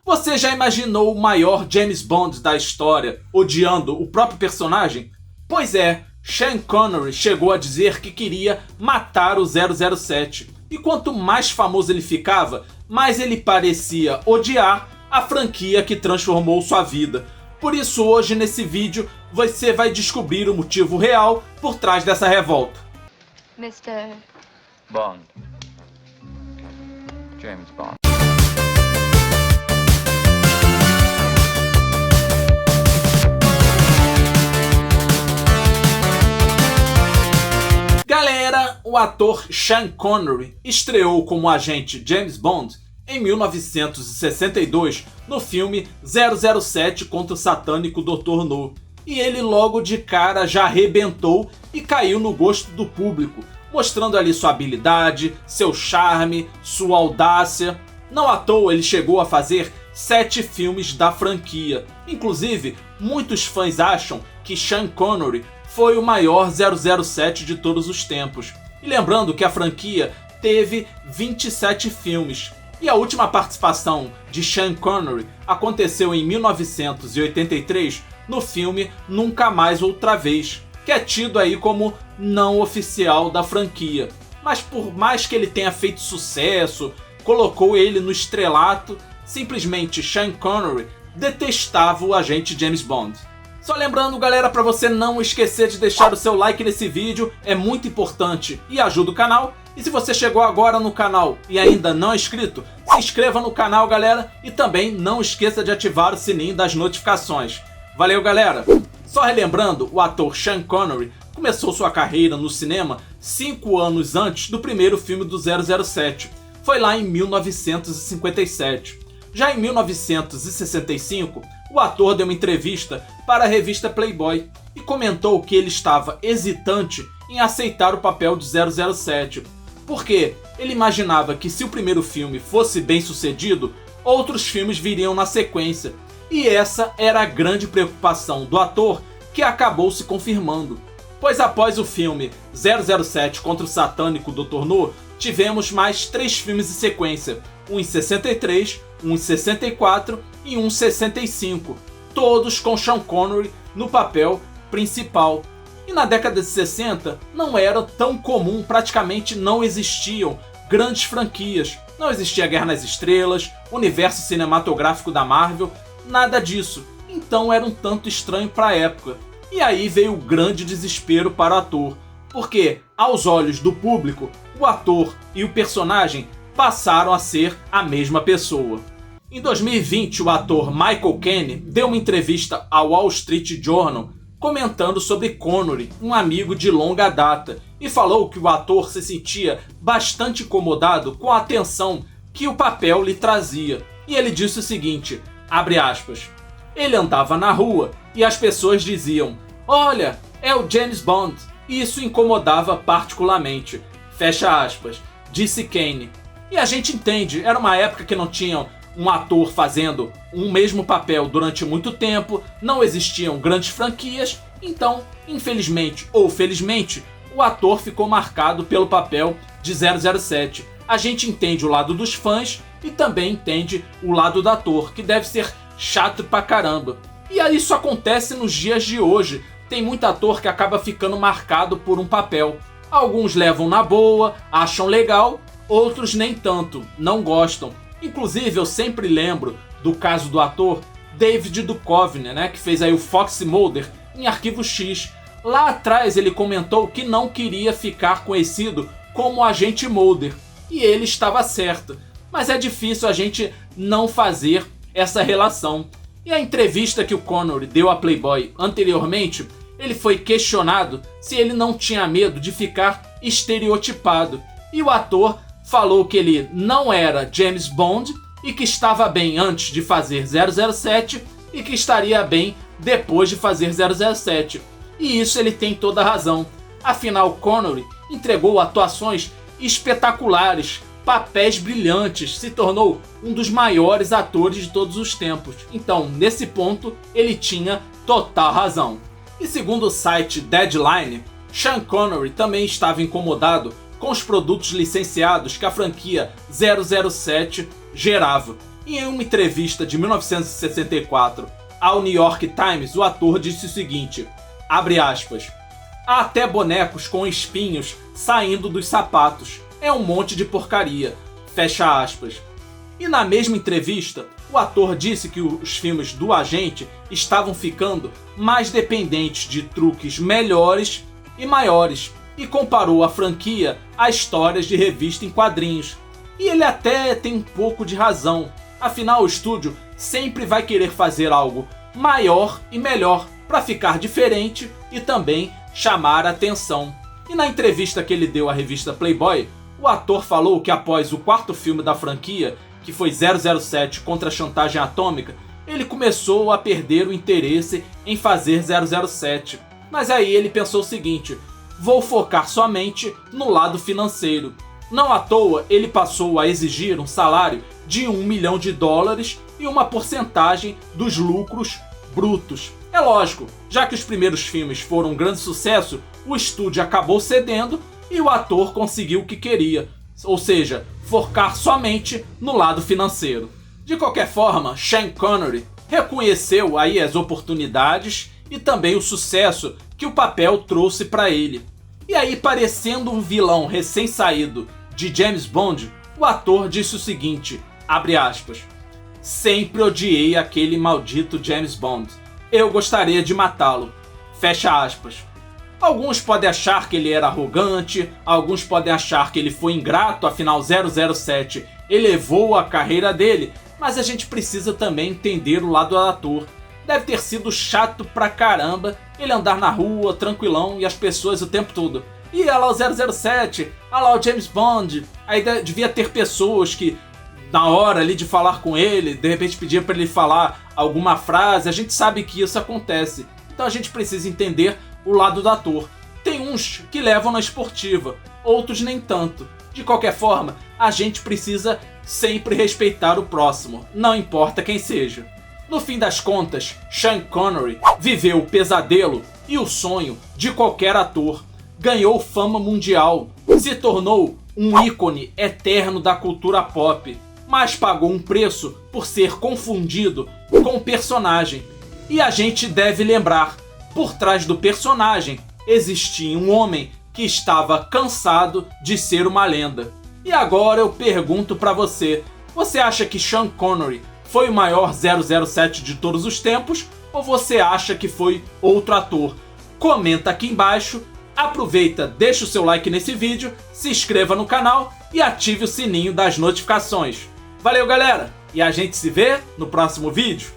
Você já imaginou o maior James Bond da história odiando o próprio personagem? Pois é, Sean Connery chegou a dizer que queria matar o 007. E quanto mais famoso ele ficava, mais ele parecia odiar a franquia que transformou sua vida. Por isso hoje nesse vídeo você vai descobrir o motivo real por trás dessa revolta. Mr. Bond. James Bond. Galera, o ator Sean Connery estreou como agente James Bond em 1962 no filme 007 contra o satânico Dr. No. E ele logo de cara já arrebentou e caiu no gosto do público, mostrando ali sua habilidade, seu charme, sua audácia. Não à toa ele chegou a fazer 7 filmes da franquia. Inclusive, muitos fãs acham que Sean Connery foi o maior 007 de todos os tempos. E lembrando que a franquia teve 27 filmes. E a última participação de Sean Connery aconteceu em 1983 no filme Nunca Mais Outra Vez, que é tido aí como não oficial da franquia. Mas por mais que ele tenha feito sucesso, colocou ele no estrelato, simplesmente Sean Connery detestava o agente James Bond. Só lembrando, galera, para você não esquecer de deixar o seu like nesse vídeo, é muito importante e ajuda o canal. E se você chegou agora no canal e ainda não é inscrito, se inscreva no canal, galera, e também não esqueça de ativar o sininho das notificações. Valeu, galera! Só relembrando, o ator Sean Connery começou sua carreira no cinema 5 anos antes do primeiro filme do 007. Foi lá em 1957. Já em 1965, o ator deu uma entrevista para a revista Playboy e comentou que ele estava hesitante em aceitar o papel de 007, porque ele imaginava que se o primeiro filme fosse bem sucedido, outros filmes viriam na sequência. E essa era a grande preocupação do ator, que acabou se confirmando. Pois após o filme 007 contra o satânico Dr. No, tivemos mais 3 filmes em sequência, um em 63, um em 64 e um em 65, todos com Sean Connery no papel principal. E na década de 60 não era tão comum, praticamente não existiam grandes franquias. Não existia Guerra nas Estrelas, universo cinematográfico da Marvel, nada disso. Então era um tanto estranho para a época. E aí veio o grande desespero para o ator, porque aos olhos do público, o ator e o personagem passaram a ser a mesma pessoa. Em 2020, o ator Michael Caine deu uma entrevista ao Wall Street Journal comentando sobre Connery, um amigo de longa data, e falou que o ator se sentia bastante incomodado com a atenção que o papel lhe trazia. E ele disse o seguinte, abre aspas, ele andava na rua e as pessoas diziam, olha, é o James Bond, e isso incomodava particularmente, fecha aspas, disse Caine. E a gente entende, era uma época que não tinham um ator fazendo um mesmo papel durante muito tempo, não existiam grandes franquias, então, infelizmente ou felizmente, o ator ficou marcado pelo papel de 007. A gente entende o lado dos fãs e também entende o lado do ator, que deve ser chato pra caramba. E aí isso acontece nos dias de hoje, tem muito ator que acaba ficando marcado por um papel. Alguns levam na boa, acham legal, outros nem tanto, não gostam. Inclusive eu sempre lembro do caso do ator David Duchovny, né, que fez aí o Fox Mulder em Arquivo X. Lá atrás ele comentou que não queria ficar conhecido como Agente Mulder, e ele estava certo. Mas é difícil a gente não fazer essa relação. E a entrevista que o Connery deu à Playboy anteriormente, ele foi questionado se ele não tinha medo de ficar estereotipado. E o ator falou que ele não era James Bond e que estava bem antes de fazer 007 e que estaria bem depois de fazer 007. E isso ele tem toda a razão. Afinal, Connery entregou atuações espetaculares, papéis brilhantes, se tornou um dos maiores atores de todos os tempos. Então, nesse ponto, ele tinha total razão. E segundo o site Deadline, Sean Connery também estava incomodado com os produtos licenciados que a franquia 007 gerava. E em uma entrevista de 1964 ao New York Times, o ator disse o seguinte, abre aspas, há até bonecos com espinhos saindo dos sapatos, é um monte de porcaria, fecha aspas. E na mesma entrevista, o ator disse que os filmes do agente estavam ficando mais dependentes de truques melhores e maiores, e comparou a franquia a histórias de revista em quadrinhos. E ele até tem um pouco de razão, afinal o estúdio sempre vai querer fazer algo maior e melhor para ficar diferente e também chamar a atenção. E na entrevista que ele deu à revista Playboy, o ator falou que após o quarto filme da franquia, que foi 007 contra a chantagem atômica, ele começou a perder o interesse em fazer 007. Mas aí ele pensou o seguinte, vou focar somente no lado financeiro. Não à toa ele passou a exigir um salário de $1 milhão e uma porcentagem dos lucros brutos. É lógico, já que os primeiros filmes foram um grande sucesso, o estúdio acabou cedendo e o ator conseguiu o que queria, ou seja, focar somente no lado financeiro. De qualquer forma, Sean Connery reconheceu aí as oportunidades e também o sucesso que o papel trouxe para ele. E aí, parecendo um vilão recém-saído de James Bond, o ator disse o seguinte, abre aspas, sempre odiei aquele maldito James Bond. Eu gostaria de matá-lo. Fecha aspas. Alguns podem achar que ele era arrogante, alguns podem achar que ele foi ingrato, afinal 007 elevou a carreira dele, mas a gente precisa também entender o lado do ator. Deve ter sido chato pra caramba ele andar na rua, tranquilão, e as pessoas o tempo todo. E olha lá o 007, olha lá o James Bond. Aí devia ter pessoas que, na hora ali de falar com ele, de repente pedia pra ele falar alguma frase. A gente sabe que isso acontece. Então a gente precisa entender o lado do ator. Tem uns que levam na esportiva, outros nem tanto. De qualquer forma, a gente precisa sempre respeitar o próximo, não importa quem seja. No fim das contas, Sean Connery viveu o pesadelo e o sonho de qualquer ator. Ganhou fama mundial, se tornou um ícone eterno da cultura pop, mas pagou um preço por ser confundido com o personagem. E a gente deve lembrar, por trás do personagem existia um homem que estava cansado de ser uma lenda. E agora eu pergunto pra você, você acha que Sean Connery foi o maior 007 de todos os tempos ou você acha que foi outro ator? Comenta aqui embaixo, aproveita, deixa o seu like nesse vídeo, se inscreva no canal e ative o sininho das notificações. Valeu galera, e a gente se vê no próximo vídeo.